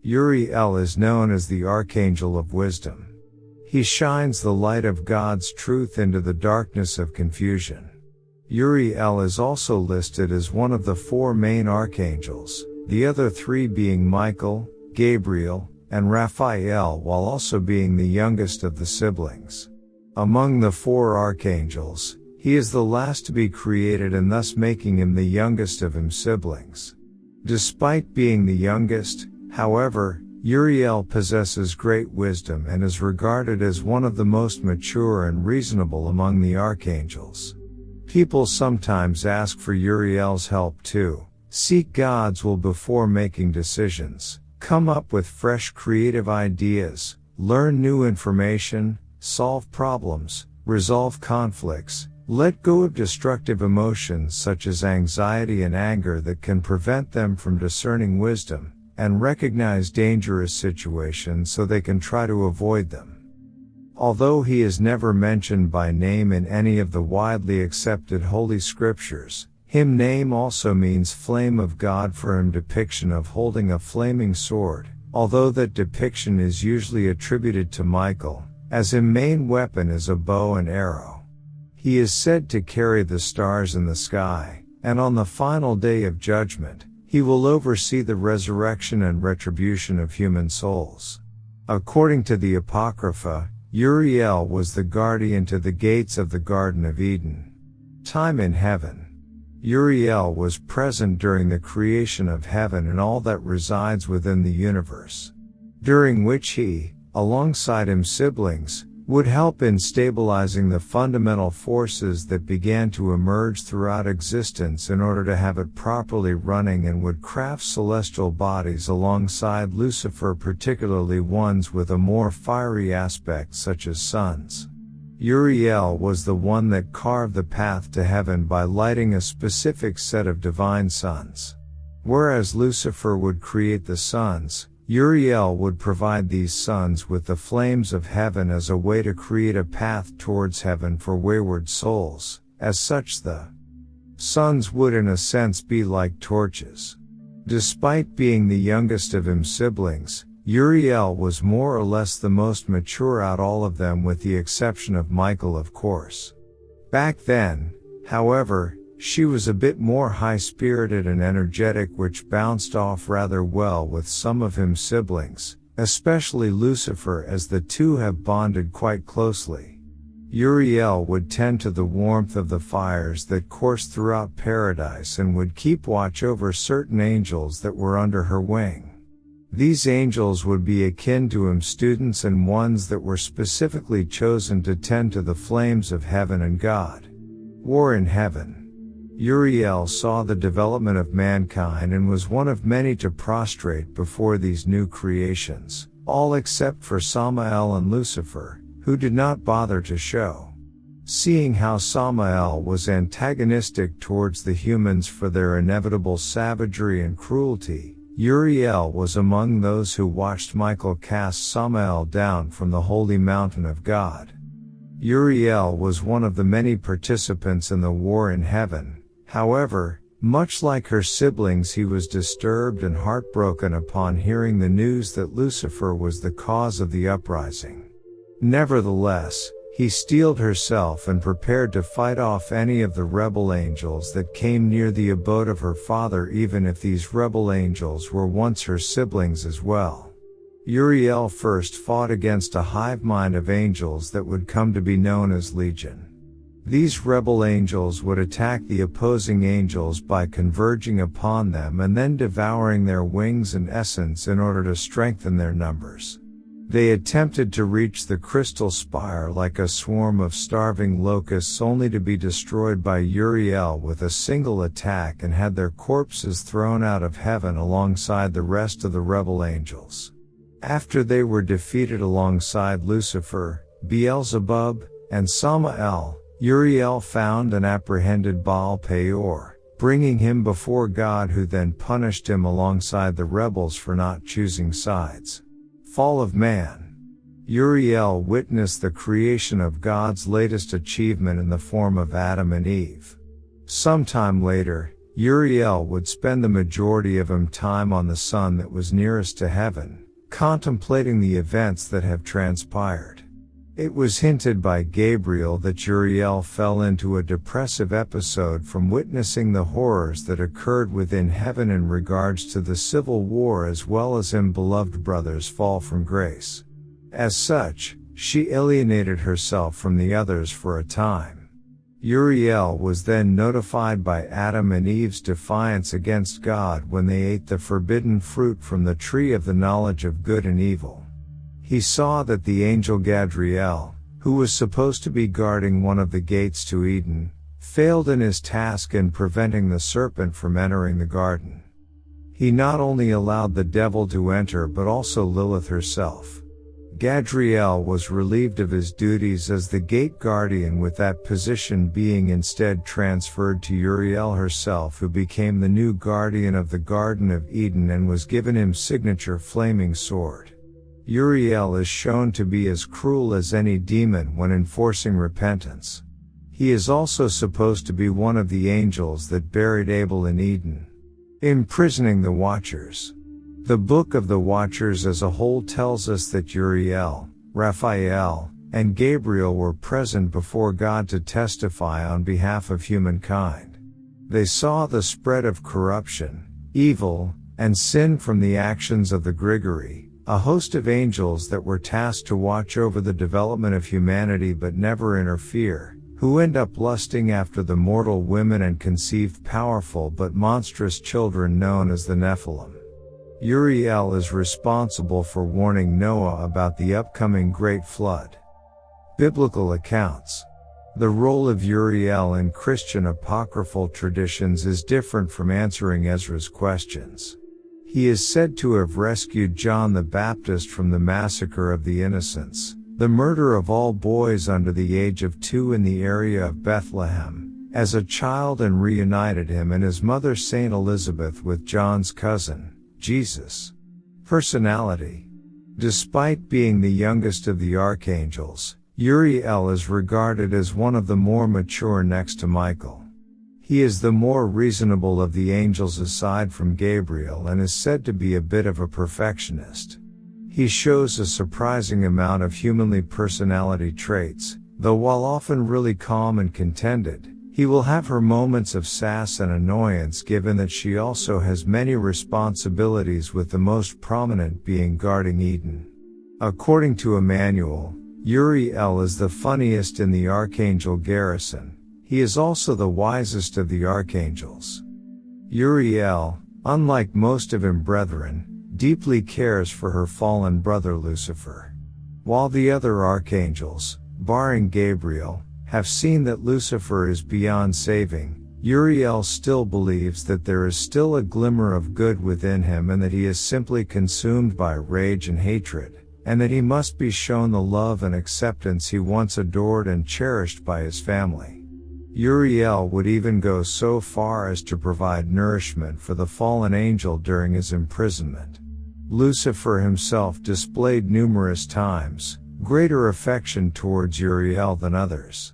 Uriel is known as the Archangel of Wisdom. He shines the light of God's truth into the darkness of confusion. Uriel is also listed as one of the 4 main archangels, the other 3 being Michael, Gabriel, and Raphael, while also being the youngest of the siblings. Among the 4 archangels, he is the last to be created and thus making him the youngest of his siblings. Despite being the youngest, however, Uriel possesses great wisdom and is regarded as one of the most mature and reasonable among the archangels. People sometimes ask for Uriel's help too. Seek God's will before making decisions, come up with fresh creative ideas, learn new information, solve problems, resolve conflicts, let go of destructive emotions such as anxiety and anger that can prevent them from discerning wisdom, and recognize dangerous situations so they can try to avoid them. Although he is never mentioned by name in any of the widely accepted Holy Scriptures, his name also means flame of God for his depiction of holding a flaming sword, although that depiction is usually attributed to Michael, as his main weapon is a bow and arrow. He is said to carry the stars in the sky, and on the final day of judgment, he will oversee the resurrection and retribution of human souls. According to the Apocrypha, Uriel was the guardian to the gates of the Garden of Eden. Time in heaven. Uriel was present during the creation of heaven and all that resides within the universe, during which he, alongside his siblings, would help in stabilizing the fundamental forces that began to emerge throughout existence in order to have it properly running, and would craft celestial bodies alongside Lucifer, particularly ones with a more fiery aspect such as suns. Uriel was the one that carved the path to heaven by lighting a specific set of divine suns. Whereas Lucifer would create the suns, Uriel would provide these suns with the flames of heaven as a way to create a path towards heaven for wayward souls. As such, the suns would in a sense be like torches. Despite being the youngest of his siblings, Uriel was more or less the most mature out all of them, with the exception of Michael, of course. Back then, however, she was a bit more high-spirited and energetic, which bounced off rather well with some of his siblings, especially Lucifer, as the two have bonded quite closely. Uriel would tend to the warmth of the fires that coursed throughout paradise and would keep watch over certain angels that were under her wing. These angels would be akin to him students and ones that were specifically chosen to tend to the flames of heaven and God. War in heaven. Uriel saw the development of mankind and was one of many to prostrate before these new creations, all except for Samael and Lucifer, who did not bother to show. Seeing how Samael was antagonistic towards the humans for their inevitable savagery and cruelty, Uriel was among those who watched Michael cast Samael down from the holy mountain of God. Uriel was one of the many participants in the war in heaven. However, much like her siblings, he was disturbed and heartbroken upon hearing the news that Lucifer was the cause of the uprising. Nevertheless, he steeled herself and prepared to fight off any of the rebel angels that came near the abode of her father, even if these rebel angels were once her siblings as well. Uriel first fought against a hive mind of angels that would come to be known as Legion. These rebel angels would attack the opposing angels by converging upon them and then devouring their wings and essence in order to strengthen their numbers. They attempted to reach the crystal spire like a swarm of starving locusts, only to be destroyed by Uriel with a single attack and had their corpses thrown out of heaven alongside the rest of the rebel angels. After they were defeated alongside Lucifer, Beelzebub, and Samael, Uriel found and apprehended Baal Peor, bringing him before God, who then punished him alongside the rebels for not choosing sides. Fall of man. Uriel witnessed the creation of God's latest achievement in the form of Adam and Eve. Sometime later, Uriel would spend the majority of his time on the sun that was nearest to heaven, contemplating the events that have transpired. It was hinted by Gabriel that Uriel fell into a depressive episode from witnessing the horrors that occurred within heaven in regards to the civil war, as well as his beloved brother's fall from grace. As such, she alienated herself from the others for a time. Uriel was then notified by Adam and Eve's defiance against God when they ate the forbidden fruit from the tree of the knowledge of good and evil. He saw that the angel Gabriel, who was supposed to be guarding one of the gates to Eden, failed in his task in preventing the serpent from entering the garden. He not only allowed the devil to enter but also Lilith herself. Gabriel was relieved of his duties as the gate guardian, with that position being instead transferred to Uriel herself, who became the new guardian of the Garden of Eden and was given his signature flaming sword. Uriel is shown to be as cruel as any demon when enforcing repentance. He is also supposed to be one of the angels that buried Abel in Eden, imprisoning the Watchers. The Book of the Watchers as a whole tells us that Uriel, Raphael, and Gabriel were present before God to testify on behalf of humankind. They saw the spread of corruption, evil, and sin from the actions of the Grigori, a host of angels that were tasked to watch over the development of humanity but never interfere, who end up lusting after the mortal women and conceive powerful but monstrous children known as the Nephilim. Uriel is responsible for warning Noah about the upcoming Great Flood. Biblical accounts. The role of Uriel in Christian apocryphal traditions is different from answering Ezra's questions. He is said to have rescued John the Baptist from the massacre of the innocents, the murder of all boys under the age of 2 in the area of Bethlehem, as a child, and reunited him and his mother Saint Elizabeth with John's cousin, Jesus. Personality. Despite being the youngest of the archangels, Uriel is regarded as one of the more mature next to Michael. He is the more reasonable of the angels aside from Gabriel and is said to be a bit of a perfectionist. He shows a surprising amount of humanly personality traits, though while often really calm and contented, he will have her moments of sass and annoyance, given that she also has many responsibilities, with the most prominent being guarding Eden. According to Emmanuel, Uriel is the funniest in the archangel garrison. He is also the wisest of the archangels. Uriel, unlike most of his brethren, deeply cares for her fallen brother Lucifer. While the other archangels, barring Gabriel, have seen that Lucifer is beyond saving, Uriel still believes that there is still a glimmer of good within him and that he is simply consumed by rage and hatred, and that he must be shown the love and acceptance he once adored and cherished by his family. Uriel would even go so far as to provide nourishment for the fallen angel during his imprisonment. Lucifer himself displayed numerous times greater affection towards Uriel than others.